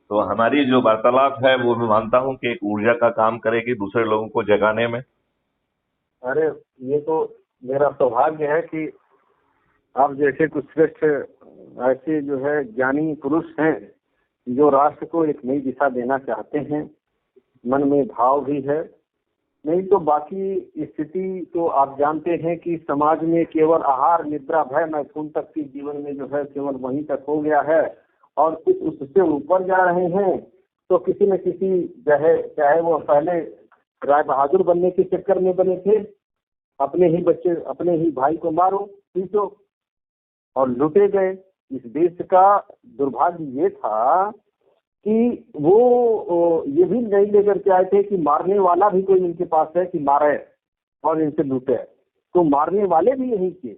तो हमारी जो वार्तालाप है वो मैं मानता हूँ कि एक ऊर्जा का काम करेगी दूसरे लोगों को जगाने में। अरे ये तो मेरा सौभाग्य है कि आप जैसे कुछ श्रेष्ठ ऐसे जो है ज्ञानी पुरुष हैं जो राष्ट्र को एक नई दिशा देना चाहते हैं, मन में भाव भी है। नहीं तो बाकी स्थिति तो आप जानते हैं कि समाज में केवल आहार निद्रा भय मैथुन तक के जीवन में जो है केवल वहीं तक हो गया है, और कुछ उससे ऊपर जा रहे हैं तो किसी न किसी चाहे वो पहले राय बहादुर बनने के चक्कर में बने थे, अपने ही बच्चे अपने ही भाई को मारो पीटो और लुटे गए। इस देश का दुर्भाग्य ये था कि वो ये भी नहीं लेकर के आए थे कि मारने वाला भी कोई इनके पास है कि मारे और इनसे लूटे, तो मारने वाले भी यहीं के,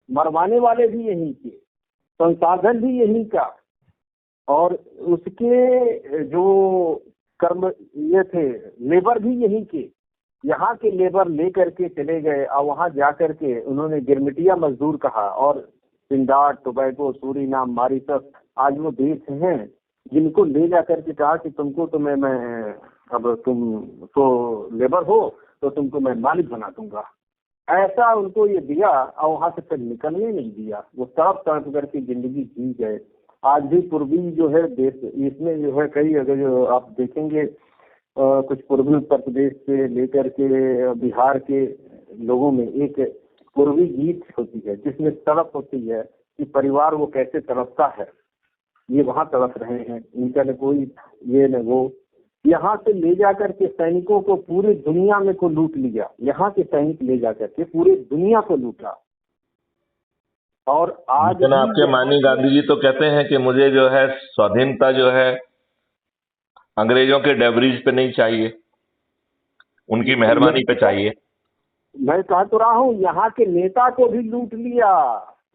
मरवाने वाले भी यहीं के, संसाधन भी यहीं का, और उसके जो कर्म ये थे लेबर भी यहीं के। यहाँ के लेबर लेकर के चले गए और वहाँ जाकर के उन्होंने गिरमिटिया मजदूर कहा, और ट्रिनिडाद टोबैगो सूरीनाम मॉरिशस आज वो देश हैं जिनको ले जाकर के कहा कि तुमको तो मैं अब तुम तो लेबर हो तो तुमको मैं मालिक बना दूंगा। ऐसा उनको ये दिया और वहां से फिर निकलने नहीं दिया। वो तड़प तड़प करके जिंदगी जी गए। आज भी पूर्वी जो है देश इसमें जो है कई अगर जो आप देखेंगे कुछ पूर्वी उत्तर प्रदेश से लेकर के बिहार के लोगों में एक पूर्वी गीत होती है जिसमें तड़प होती है कि परिवार वो कैसे तड़पता है, ये वहाँ तड़प रहे हैं, इनका न कोई ये न वो। यहाँ से ले जाकर के सैनिकों को पूरी दुनिया में को लूट लिया, यहाँ के सैनिक ले जाकर के पूरी दुनिया को लूटा। और आज आपके माननीय गांधी जी तो कहते हैं कि मुझे जो है स्वाधीनता जो है अंग्रेजों के डेवरीज पे नहीं चाहिए, उनकी मेहरबानी पे चाहिए। मैं कह तो रहा हूँ यहाँ के नेता को भी लूट लिया,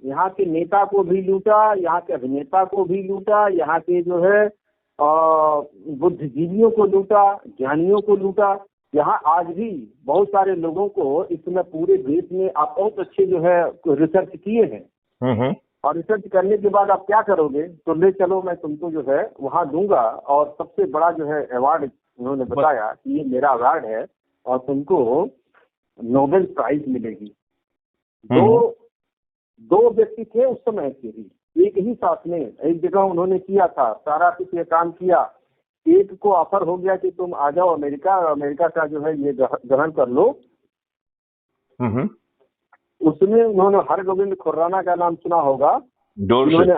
यहाँ के नेता को भी लूटा, यहाँ के अभिनेता को भी लूटा, यहाँ के जो है बुद्धिजीवियों को लूटा, ज्ञानियों को लूटा। यहाँ आज भी बहुत सारे लोगों को इसमें पूरे देश में आप बहुत अच्छे जो है रिसर्च किए हैं, और रिसर्च करने के बाद आप क्या करोगे तो ले चलो मैं तुमको जो है वहाँ दूंगा, और सबसे बड़ा जो है अवार्ड उन्होंने बताया कि ये मेरा अवार्ड है और तुमको नोबेल प्राइज मिलेगी। दो व्यक्ति थे उस समय के ही, एक ही साथ में एक जगह उन्होंने किया था, सारा कुछ ये काम किया। एक को ऑफर हो गया कि तुम आ जाओ अमेरिका, अमेरिका का जो है ये ग्रहण कर लो। उसमें उन्होंने हरगोविंद खुर्राना का नाम सुना होगा, उन्होंने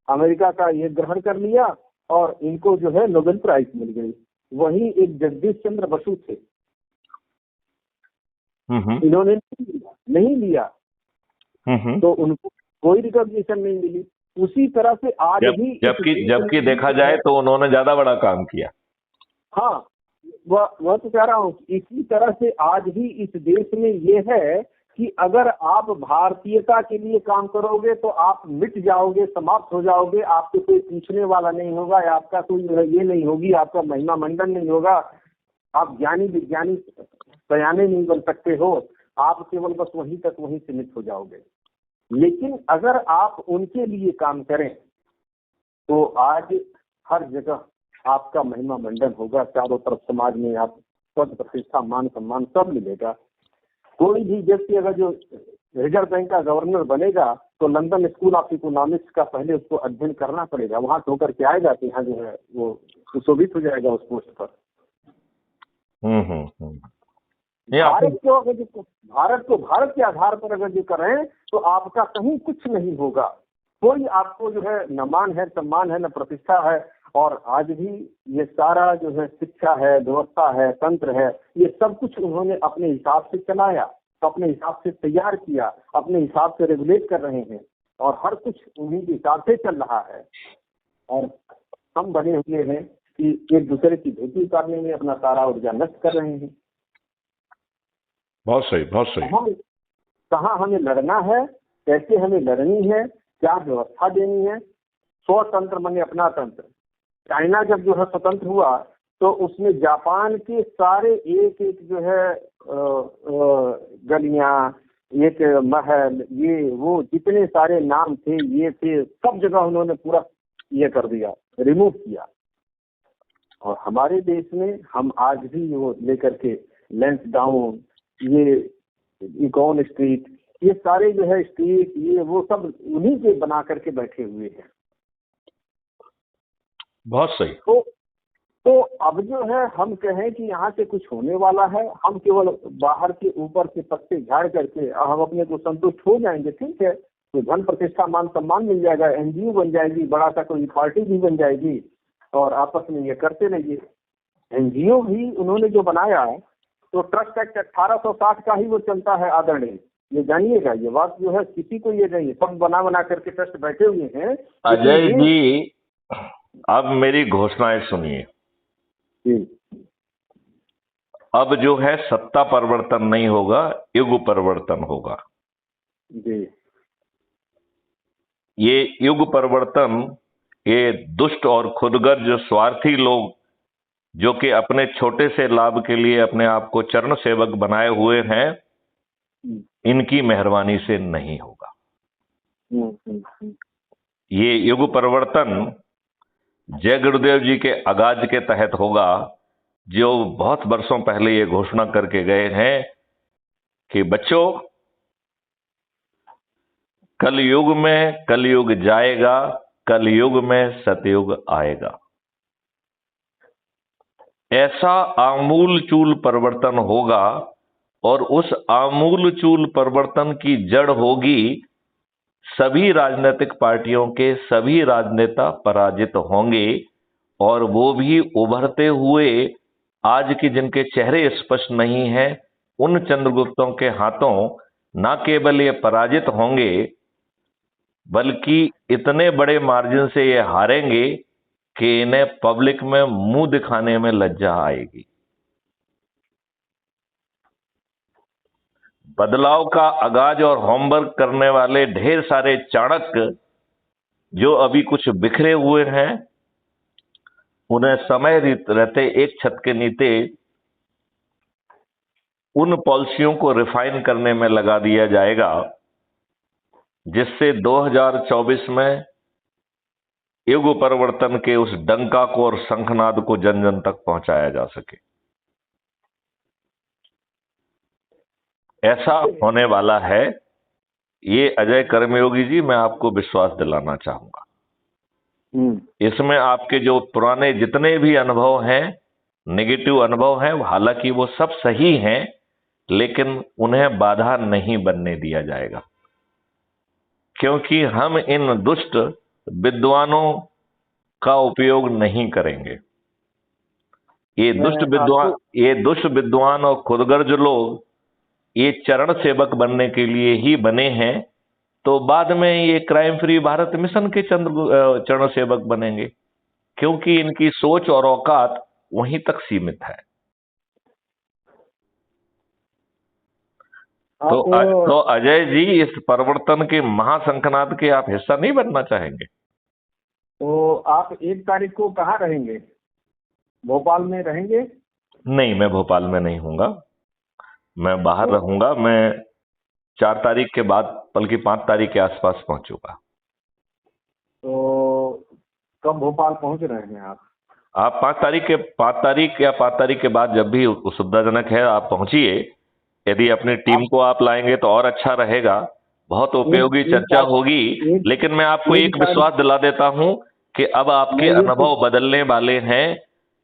अमेरिका का ये ग्रहण कर लिया और इनको जो है नोबेल प्राइज मिल गई। वहीं एक जगदीश चंद्र बसु थे, इन्होंने नहीं लिया तो उनको कोई रिकॉग्निशन नहीं मिली। उसी तरह से आज भी जबकि देखा जाए तो उन्होंने ज्यादा बड़ा काम किया। हाँ, वह तो कह रहा हूँ। इसी तरह से आज भी इस देश में ये है कि अगर आप भारतीयता के लिए काम करोगे तो आप मिट जाओगे, समाप्त हो जाओगे, आपको कोई पूछने वाला नहीं होगा, आपका कोई ये नहीं होगी, आपका महिमा मंडन नहीं होगा, आप ज्ञानी विज्ञानी सयाने नहीं बन सकते हो, आप केवल बस वहीं तक वहीं सीमित हो जाओगे। लेकिन अगर आप उनके लिए काम करें तो आज हर जगह आपका महिमा मंडन होगा, चारों तरफ समाज में आप पद प्रतिष्ठा मान सम्मान सब मिलेगा। कोई भी व्यक्ति अगर जो रिजर्व बैंक का गवर्नर बनेगा तो लंदन स्कूल ऑफ इकोनॉमिक्स का पहले उसको अध्ययन करना पड़ेगा, वहां होकर के आएगा कि यहाँ जो है वो सुशोभित हो जाएगा उस पोस्ट पर। भारत को भारत के आधार पर अगर जो करें तो आपका कहीं कुछ नहीं होगा, कोई आपको जो है न मान है, सम्मान है, न प्रतिष्ठा है। और आज भी ये सारा जो है शिक्षा है, व्यवस्था है, तंत्र है, ये सब कुछ उन्होंने अपने हिसाब से चलाया, अपने हिसाब से तैयार किया, अपने हिसाब से रेगुलेट कर रहे हैं, और हर कुछ उन्हीं के हिसाब से चल रहा है। और हम बने हुए हैं कि एक दूसरे की धोती उतारने में अपना सारा ऊर्जा नष्ट कर रहे हैं। बहुत सही, बहुत सही। कहाँ हमें लड़ना है, कैसे हमें लड़नी है, क्या व्यवस्था देनी है। स्वतंत्र माने अपना तंत्र। चाइना जब जो है स्वतंत्र हुआ तो उसमें जापान के सारे एक एक जो है गलियां, एक महल, ये वो जितने सारे नाम थे, ये थे, सब जगह उन्होंने पूरा ये कर दिया, रिमूव किया। और हमारे देश में हम आज भी वो लेकर के लैंसडाउन, ये इकॉन स्ट्रीट, ये सारे जो है स्ट्रीट, ये वो सब उन्हीं के बना करके बैठे हुए हैं। बहुत सही। तो अब जो है हम कहें कि यहाँ से कुछ होने वाला है, हम केवल बाहर के ऊपर से पत्ते झाड़ करके हम अपने को संतुष्ट हो जाएंगे, ठीक है, तो धन प्रतिष्ठा मान सम्मान मिल जाएगा, एनजीओ बन जाएगी, बड़ा सा कोई पार्टी भी बन जाएगी और आपस में ये करते रहिए। एनजीओ भी उन्होंने जो बनाया है तो ट्रस्ट एक्ट 1860 का ही वो चलता है आदरणीय, ये जानिएगा, ये बात जो है किसी को ये नहीं, सब बना करके ट्रस्ट बैठे हुए हैं। अजय जी, अब मेरी घोषणाएं सुनिए। अब जो है सत्ता परिवर्तन नहीं होगा, युग परिवर्तन होगा जी। ये युग परिवर्तन, ये दुष्ट और खुदगर्ज स्वार्थी लोग जो कि अपने छोटे से लाभ के लिए अपने आप को चरण सेवक बनाए हुए हैं, इनकी मेहरबानी से नहीं होगा। ये युग परिवर्तन जय गुरुदेव जी के आगाज के तहत होगा, जो बहुत वर्षों पहले ये घोषणा करके गए हैं कि बच्चों, कलयुग में कलयुग जाएगा, कलयुग में सतयुग आएगा। ऐसा आमूल चूल परिवर्तन होगा और उस आमूल चूल परिवर्तन की जड़ होगी सभी राजनीतिक पार्टियों के सभी राजनेता पराजित होंगे और वो भी उभरते हुए, आज की जिनके चेहरे स्पष्ट नहीं हैं, उन चंद्रगुप्तों के हाथों न केवल ये पराजित होंगे बल्कि इतने बड़े मार्जिन से ये हारेंगे कि इन्हें पब्लिक में मुंह दिखाने में लज्जा आएगी। बदलाव का आगाज और होमवर्क करने वाले ढेर सारे चाणक्य जो अभी कुछ बिखरे हुए हैं, उन्हें समय रहते एक छत के नीचे उन पॉलिसियों को रिफाइन करने में लगा दिया जाएगा जिससे 2024 में युग परिवर्तन के उस डंका को और शंखनाद को जन जन तक पहुंचाया जा सके। ऐसा होने वाला है। ये अजय कर्मयोगी जी, मैं आपको विश्वास दिलाना चाहूंगा। इसमें आपके जो पुराने जितने भी अनुभव हैं, नेगेटिव अनुभव हैं, हालांकि वो सब सही हैं, लेकिन उन्हें बाधा नहीं बनने दिया जाएगा, क्योंकि हम इन दुष्ट विद्वानों का उपयोग नहीं करेंगे। ये दुष्ट विद्वान और खुदगर्ज लोग ये चरण सेवक बनने के लिए ही बने हैं, तो बाद में ये क्राइम फ्री भारत मिशन के चरण सेवक बनेंगे, क्योंकि इनकी सोच और औकात वहीं तक सीमित है। तो अजय जी, इस परिवर्तन के महाशंखनाद के आप हिस्सा नहीं बनना चाहेंगे? तो आप 1 तारीख को कहाँ रहेंगे? भोपाल में रहेंगे? नहीं, मैं भोपाल में नहीं हूँगा, मैं बाहर रहूंगा। मैं 4 तारीख के बाद, बल्कि 5 तारीख के आसपास पहुंचूंगा। तो कब भोपाल पहुंच रहे हैं आप? आप 5 तारीख के बाद जब भी सुविधाजनक है आप पहुंचिए। यदि अपनी टीम को आप लाएंगे तो और अच्छा रहेगा, बहुत उपयोगी चर्चा होगी। लेकिन मैं आपको एक विश्वास दिला देता हूं कि अब आपके अनुभव बदलने वाले हैं।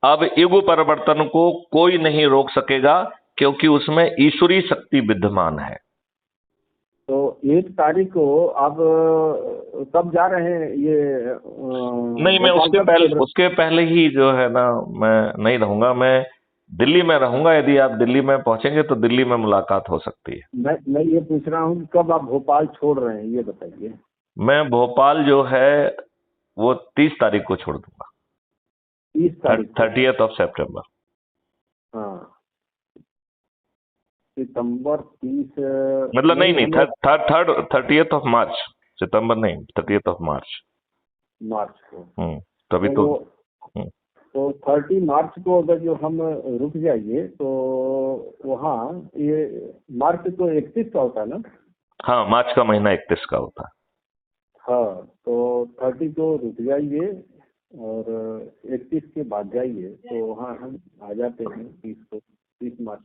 अब युग परिवर्तन को कोई नहीं रोक सकेगा, क्योंकि उसमें ईश्वरीय शक्ति विद्यमान है। तो 1 तारीख को आप कब जा रहे हैं? ये नहीं, मैं उसके पहले ही जो है ना, मैं नहीं रहूंगा, मैं दिल्ली में रहूंगा। यदि आप दिल्ली में पहुंचेंगे तो दिल्ली में मुलाकात हो सकती है। मैं ये पूछ रहा हूँ कब आप भोपाल छोड़ रहे हैं, ये बताइए। मैं भोपाल जो है वो 30 तारीख को छोड़ दूंगा। 30 तारीख 30th of September। हाँ, सितंबर 30, मतलब नहीं 30th of March, सितंबर नहीं, 30th of March को। तभी तो 30 मार्च को अगर जो हम रुक जाइए तो वहाँ ये मार्च तो 31 का होता है ना? हाँ, मार्च का महीना 31 का होता है। हाँ, तो 30 को रुक जाइए और 31 के बाद जाइए, तो वहाँ हम आ जाते हैं 30 मार्च।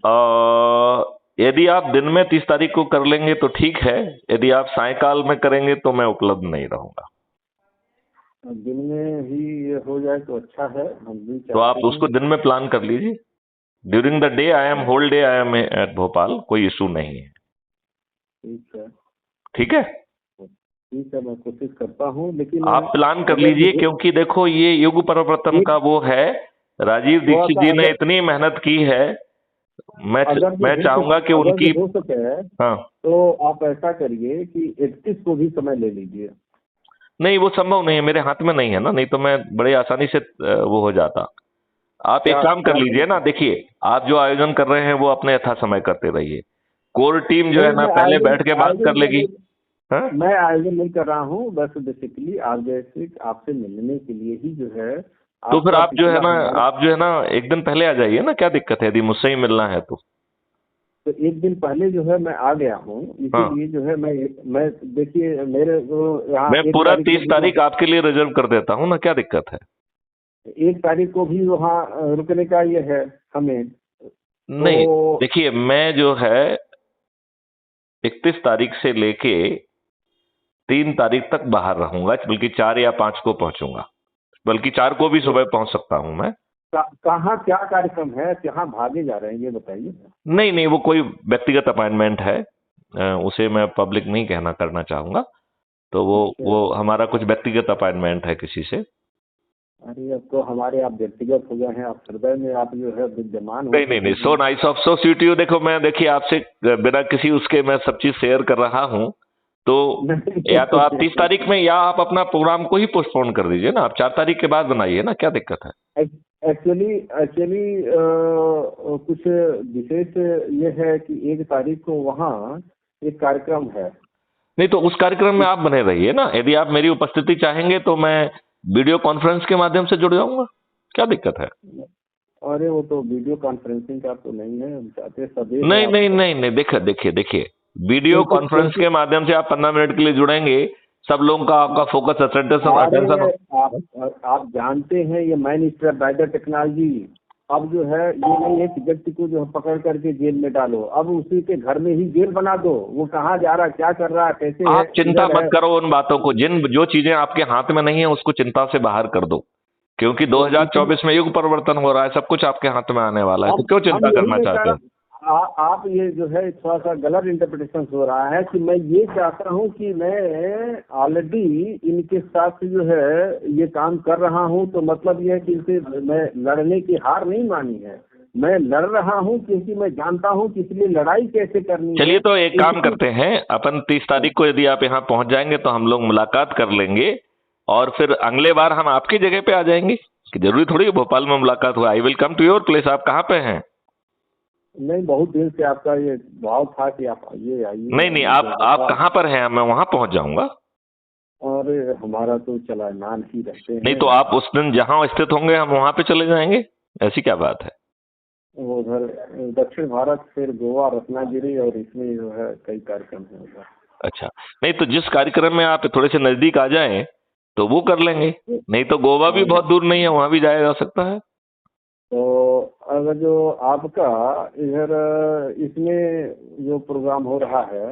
यदि आप दिन में 30 तारीख को कर लेंगे तो ठीक है, यदि आप सायकाल में करेंगे तो मैं उपलब्ध नहीं रहूंगा। दिन में ही ये हो जाए तो अच्छा है, हम भी तो आप चाहते उसको दिन में प्लान कर लीजिए। During the day I am whole day I am at Bhopal, कोई इशू नहीं है। ठीक है, ठीक है, ठीक है, मैं कोशिश करता हूँ, लेकिन आप प्लान कर लीजिए, क्योंकि देखो ये युग परिवर्तन का वो है, राजीव दीक्षित जी ने इतनी मेहनत की है, मैं चाहूंगा कि उनकी हो सके हाँ, तो आप ऐसा करिए कि 31 को भी समय ले लीजिए। नहीं वो संभव नहीं है, मेरे हाथ में नहीं है ना, नहीं तो मैं बड़े आसानी से वो हो जाता। आप एक काम कर लीजिए ना, देखिए आप जो आयोजन कर रहे हैं वो अपने यथा समय करते रहिए, कोर टीम जो है ना पहले बैठ के बात कर लेगी। हाँ? मैं आयोजन नहीं कर रहा हूँ, बस बेसिकली आप जैसे आपसे मिलने के लिए ही जो है। तो फिर आप जो है ना एक दिन पहले आ जाइए ना, क्या दिक्कत है यदि मुझसे ही मिलना है तो एक दिन पहले जो है मैं आ गया हूँ, इसीलिए जो है मैं देखिए मेरे यहाँ मैं पूरा 30 तारीख आपके लिए रिजर्व कर देता हूँ ना, क्या दिक्कत है। 1 तारीख को भी वहाँ रुकने का ये है हमें। नहीं देखिए, मैं जो है 31 तारीख से लेके 3 तारीख तक बाहर रहूंगा, बल्कि 4 या 5 को पहुंचूंगा, बल्कि 4 को भी सुबह पहुंच सकता हूं मैं। कहाँ क्या कार्यक्रम है, कहाँ भागे जा रहे हैं ये बताइए। नहीं, वो कोई व्यक्तिगत अपॉइंटमेंट है, उसे मैं पब्लिक नहीं कहना करना चाहूंगा, तो वो हमारा कुछ व्यक्तिगत अपॉइंटमेंट है किसी से। अरे अब तो हमारे आप व्यक्तिगत हो गए हैं, आप हृदय में आप जो है विद्यमान। नहीं, so nice of so sweet you. देखो मैं देखिए आपसे बिना किसी उसके मैं सब चीज शेयर कर रहा हूँ, तो या तो आप 30 तारीख में, या आप अपना प्रोग्राम को ही पोस्टपोन कर दीजिए ना, आप 4 तारीख के बाद बनाइए ना, क्या दिक्कत है। एक्चुअली कुछ विशेष ये है कि 1 तारीख को वहाँ एक कार्यक्रम है। नहीं तो उस कार्यक्रम में आप बने रहिए ना, यदि आप मेरी उपस्थिति चाहेंगे तो मैं वीडियो कॉन्फ्रेंस के माध्यम से जुड़ जाऊंगा, क्या दिक्कत है। अरे वो तो वीडियो कॉन्फ्रेंसिंग का तो नहीं है, हम चाहते सभी। नहीं, देखिए वीडियो कॉन्फ्रेंस के माध्यम से आप 15 मिनट के लिए जुड़ेंगे, सब लोगों का आपका फोकस अटेंशन। आप जानते हैं ये man step by the technology. अब जो है ये नहीं है कि व्यक्ति को जो है पकड़ करके जेल में डालो, अब उसी के घर में ही जेल बना दो, वो कहाँ जा रहा है, क्या कर रहा है, कैसे आप चिंता मत करो उन बातों को, जो चीजें आपके हाथ में नहीं है उसको चिंता से बाहर कर दो, क्योंकि 2024 में युग परिवर्तन हो रहा है, सब कुछ आपके हाथ में आने वाला है, तो क्यों चिंता करना चाहते हैं आप। ये जो है थोड़ा सा गलत इंटरप्रिटेशन हो रहा है कि मैं ये चाहता हूँ कि मैं ऑलरेडी इनके साथ जो है ये काम कर रहा हूँ, तो मतलब ये है कि इनसे मैं लड़ने की हार नहीं मानी है, मैं लड़ रहा हूँ क्योंकि मैं जानता हूँ कि इसलिए लड़ाई कैसे करनी है। चलिए तो एक काम करते हैं, अपन 30 तारीख को यदि आप यहाँ पहुंच जाएंगे तो हम लोग मुलाकात कर लेंगे, और फिर अगले बार हम आपकी जगह पे आ जाएंगे, कि जरूरी थोड़ी भोपाल में मुलाकात हुआ। I will come to your place. आप कहाँ पे हैं। नहीं, बहुत दिन से आपका ये भाव था कि आप आइए। नहीं, आप कहाँ पर हैं, मैं वहां पहुंच जाऊंगा। और हमारा तो चलाना ही रहते हैं। नहीं तो आप उस दिन जहां स्थित होंगे हम वहां पे चले जाएंगे, ऐसी क्या बात है। उधर दक्षिण भारत, फिर गोवा, रत्नागिरी, और इसमें जो है कई कार्यक्रम है उधर। अच्छा, नहीं तो जिस कार्यक्रम में आप थोड़े से नजदीक आ जाएं तो वो कर लेंगे, नहीं तो गोवा भी बहुत दूर नहीं है, वहां भी जाया जा सकता है। तो अगर जो आपका इधर इसमें जो प्रोग्राम हो रहा है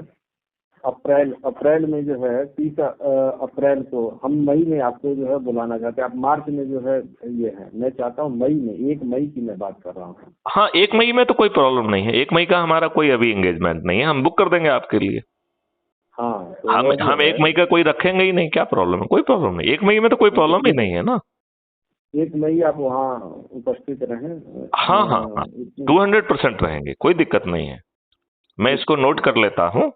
अप्रैल में जो है 30 अप्रैल को, हम मई में आपको जो है बुलाना चाहते हैं। आप मार्च में जो है ये है, मैं चाहता हूँ मई में, 1 मई की मैं बात कर रहा हूँ। हाँ 1 मई में तो कोई प्रॉब्लम नहीं है, 1 मई का हमारा कोई अभी एंगेजमेंट नहीं है, हम बुक कर देंगे आपके लिए। हाँ तो हम 1 मई का कोई रखेंगे ही नहीं, क्या प्रॉब्लम है, कोई प्रॉब्लम नहीं, 1 मई में तो कोई प्रॉब्लम ही नहीं है ना। 1 मई आप वहाँ उपस्थित रहें। हाँ 200% रहेंगे, कोई दिक्कत नहीं है, मैं इसको नोट कर लेता हूँ,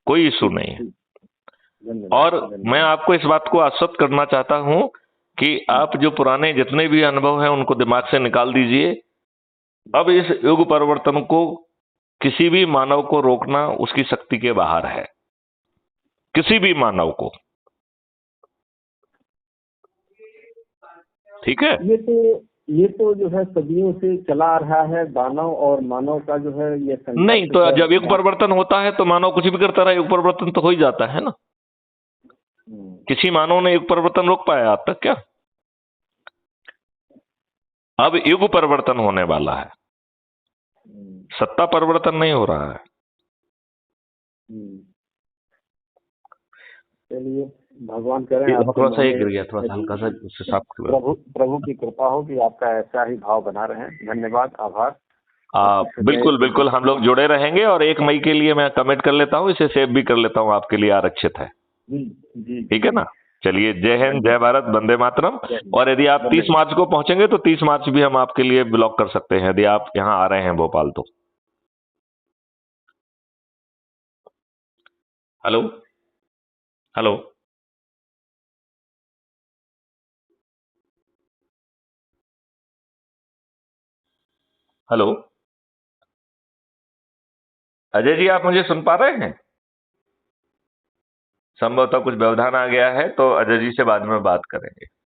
कोई इशू नहीं है। और मैं आपको इस बात को आश्वस्त करना चाहता हूँ कि आप जो पुराने जितने भी अनुभव हैं उनको दिमाग से निकाल दीजिए। अब इस युग परिवर्तन को किसी भी मानव को रोकना उसकी शक्ति के बाहर है, किसी भी मानव को, ठीक है। ये तो जो है सदियों से चला आ रहा है, दानव और मानव का जो है ये नहीं तो जब युग परिवर्तन होता है तो मानव कुछ भी करता रहा, युग परिवर्तन तो हो ही जाता है ना। किसी मानव ने युग परिवर्तन रोक पाया आज तक क्या? अब युग परिवर्तन होने वाला है, सत्ता परिवर्तन नहीं हो रहा है। चलिए, भगवान करें थोड़ा सा गिर गया, थोड़ा सा हल्का सा उससे साफ कर। प्रभु की कृपा हो कि आपका ऐसा ही भाव बना रहे। धन्यवाद, आभार। बिल्कुल बिल्कुल, हम लोग जुड़े रहेंगे। और 1 मई के लिए मैं कमिट कर लेता हूँ, इसे सेव भी कर लेता हूँ, आपके लिए आरक्षित है। जी, ठीक है ना? चलिए, जय हिंद, जय भारत, वंदे मातरम। और यदि आप 30 मार्च को पहुंचेंगे तो 30 मार्च भी हम आपके लिए ब्लॉक कर सकते हैं, यदि आप यहाँ आ रहे हैं भोपाल तो। Hello hello hello, Ajay ji, आप मुझे सुन पा रहे हैं? संभवतः कुछ व्यवधान आ गया है, तो अजय जी से बाद में बात करेंगे।